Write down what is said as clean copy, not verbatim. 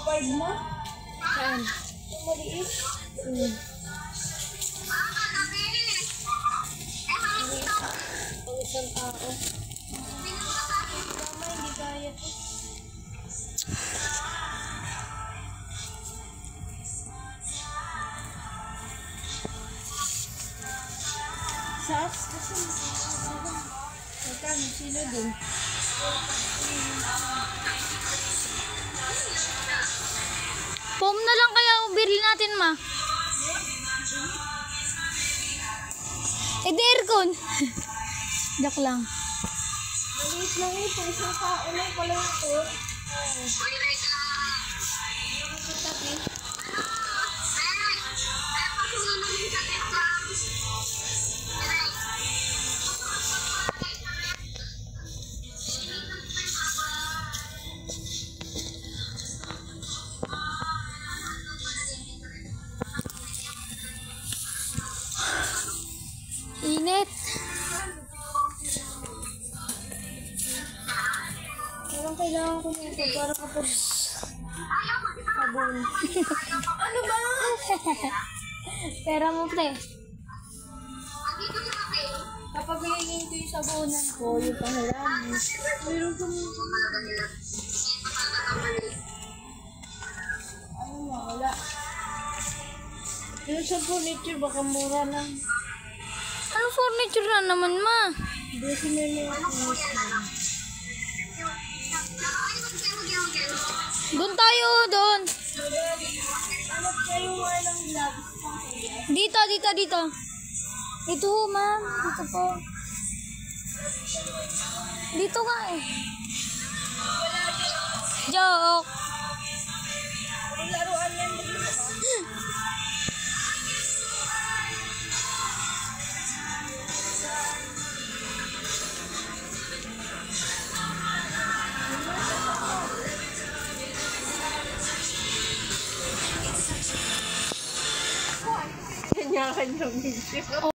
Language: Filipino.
Five mo? Saan? Maliit? Pang isang tao. Tama, hindi kaya to. Sas? Kasi magkano sila dun? Foam na lang kaya ubirli natin, ma. Di aircon. Joke lang. Maliit lang ito. Isang tao lang pala ito. Init. Parang kailangan ko nito para kapag sabon. Ano ba? Pera mo, pre. Kapag hihingin ko yung sabonan ko, yung pangarami, meron kong ano nga, wala. Yung sa furniture, baka mura lang. Ano furniture na naman, ma? Hindi ko na yung furniture. Doon tayo, doon. Ano kayo walang vlog? Dito. Dito, ma'am. Dito po. Dito nga eh. Joke. Ang laruan yan dito ba? Kanya-kanyang video.